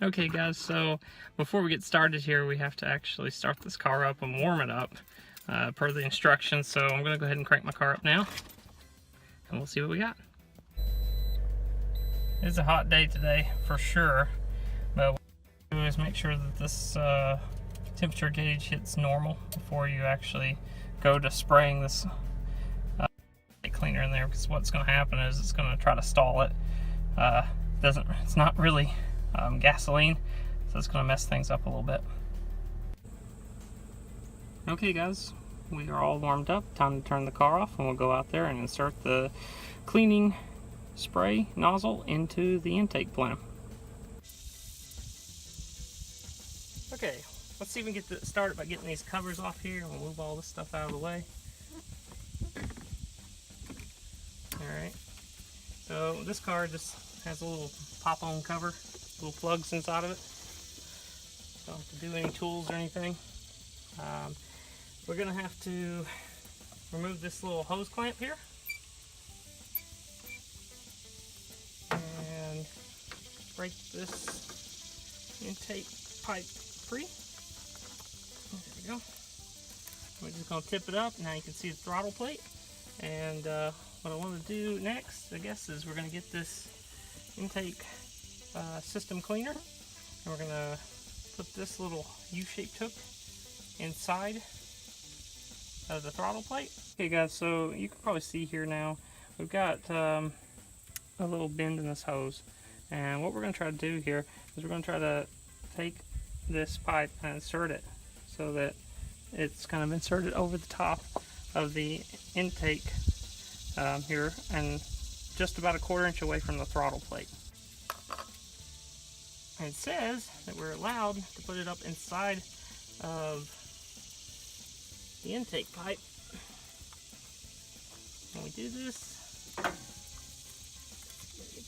Okay guys, so before we get started here, we have to actually start this car up and warm it up per the instructions. So I'm going to go ahead and crank my car up now, and we'll see what we got. It's a hot day today for sure, but what we do is make sure that this temperature gauge hits normal before you actually go to spraying this cleaner in there, because what's going to happen is it's going to try to stall it. It's not really gasoline, so it's going to mess things up a little bit. Okay guys, we are all warmed up. Time to turn the car off, and we'll go out there and insert the cleaning spray nozzle into the intake plan. Okay, let's see if we can get started by getting these covers off here, and we'll move all this stuff out of the way. Alright, so this car just has a little pop-on cover, little plugs inside of it. Don't have to do any tools or anything. We're going to have to remove this little hose clamp here. And break this intake pipe free. There we go. We're just going to tip it up. Now you can see the throttle plate. And what I want to do next, I guess, is we're going to get this intake system cleaner, and we're going to put this little U-shaped hook inside of the throttle plate. Okay guys, so you can probably see here now we've got a little bend in this hose, and what we're going to try to do here is we're going to try to take this pipe and insert it so that it's kind of inserted over the top of the intake here, and just about a 1/4 inch away from the throttle plate. And it says that we're allowed to put it up inside of the intake pipe. When we do this, get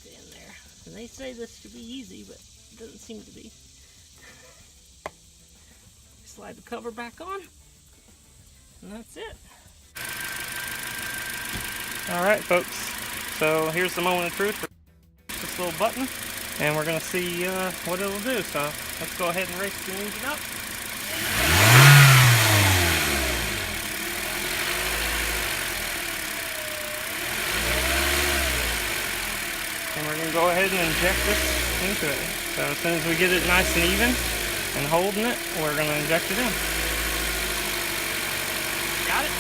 it in there. And they say this should be easy, but it doesn't seem to be. Slide the cover back on, and that's it. Alright folks, so here's the moment of truth for this little button, and we're going to see what it'll do. So let's go ahead and race the engine up. And we're going to go ahead and inject this into it. So as soon as we get it nice and even and holding it, we're going to inject it in. Got it?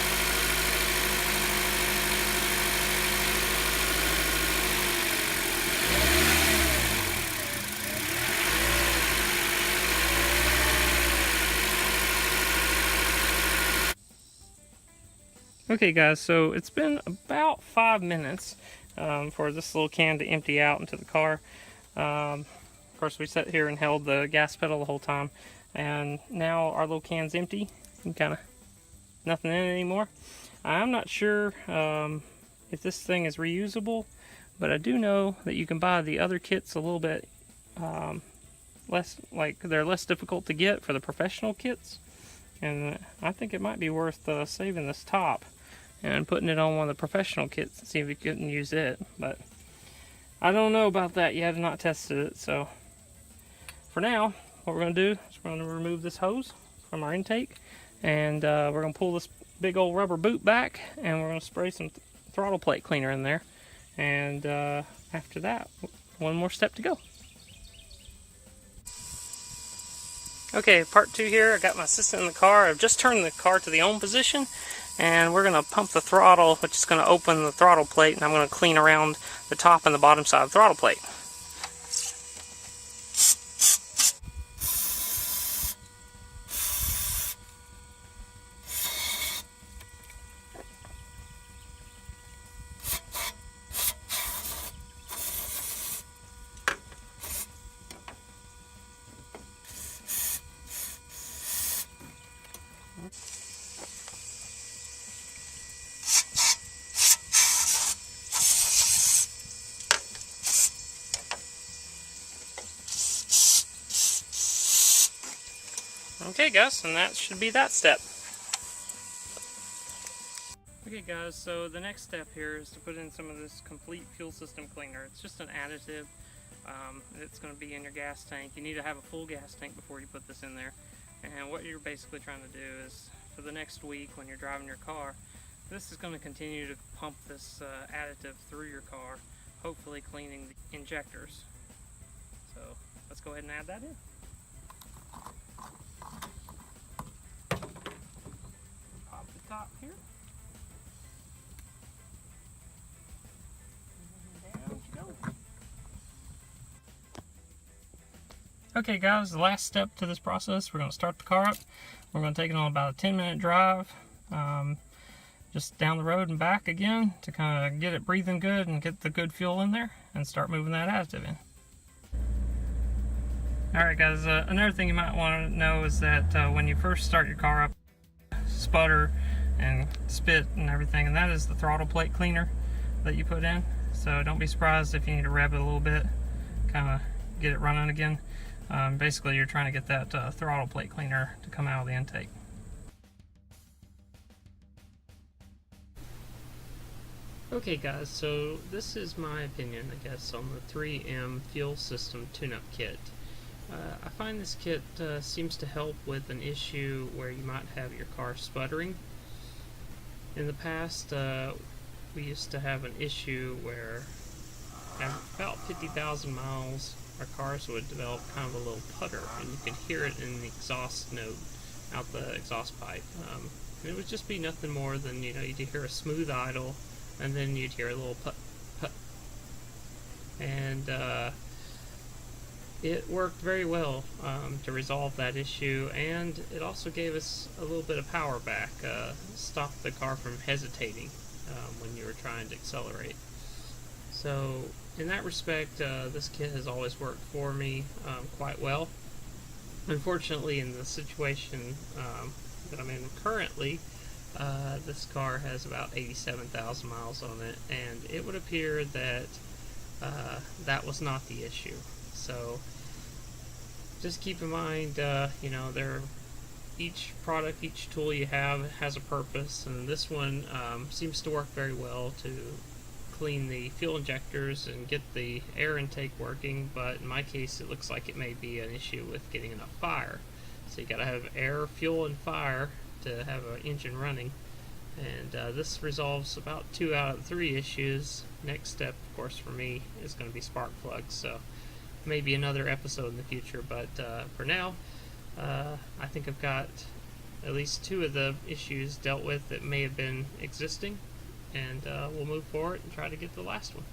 Okay guys, so it's been about 5 minutes for this little can to empty out into the car. Of course, we sat here and held the gas pedal the whole time, and now our little can's empty and kind of nothing in it anymore. I'm not sure if this thing is reusable, but I do know that you can buy the other kits a little bit they're less difficult to get for the professional kits, and I think it might be worth saving this top and putting it on one of the professional kits and see if we couldn't use it. But I don't know about that yet. I've not tested it. So for now, what we're going to do is we're going to remove this hose from our intake, and we're going to pull this big old rubber boot back, and we're going to spray some throttle plate cleaner in there. And after that, one more step to go. Okay, part 2 here. I got my assistant in the car. I've just turned the car to the on position, and we're going to pump the throttle, which is going to open the throttle plate, and I'm going to clean around the top and the bottom side of the throttle plate. Okay guys, and that should be that step. Okay guys, so the next step here is to put in some of this complete fuel system cleaner. It's just an additive. It's going to be in your gas tank. You need to have a full gas tank before you put this in there. And what you're basically trying to do is, for the next week when you're driving your car, this is going to continue to pump this additive through your car, hopefully cleaning the injectors. So let's go ahead and add that in. Pop the top here. And down you go. Okay guys, the last step to this process, we're going to start the car up. We're going to take it on about a 10-minute drive, just down the road and back again to kind of get it breathing good and get the good fuel in there and start moving that additive in. Alright guys, another thing you might want to know is that when you first start your car up, sputter and spit and everything, and that is the throttle plate cleaner that you put in. So don't be surprised if you need to rev it a little bit, kind of get it running again. Basically you're trying to get that throttle plate cleaner to come out of the intake. Okay guys, so this is my opinion, I guess, on the 3M fuel system tune-up kit. I find this kit seems to help with an issue where you might have your car sputtering. In the past, we used to have an issue where at about 50,000 miles, our cars would develop kind of a little putter, and you could hear it in the exhaust note out the exhaust pipe. And it would just be nothing more than, you know, you'd hear a smooth idle, and then you'd hear a little put, put. And it worked very well to resolve that issue, and it also gave us a little bit of power back, stopped the car from hesitating when you were trying to accelerate. So in that respect, this kit has always worked for me quite well. Unfortunately, in the situation that I'm in currently, this car has about 87,000 miles on it, and it would appear that that was not the issue. So just keep in mind, you know, each product, each tool you have has a purpose, and this one seems to work very well to clean the fuel injectors and get the air intake working, but in my case it looks like it may be an issue with getting enough fire. So you gotta have air, fuel, and fire to have an engine running, and this resolves about 2 out of 3 issues. Next step, of course, for me is going to be spark plugs, so maybe another episode in the future, but for now I think I've got at least 2 of the issues dealt with that may have been existing, and we'll move forward and try to get the last one.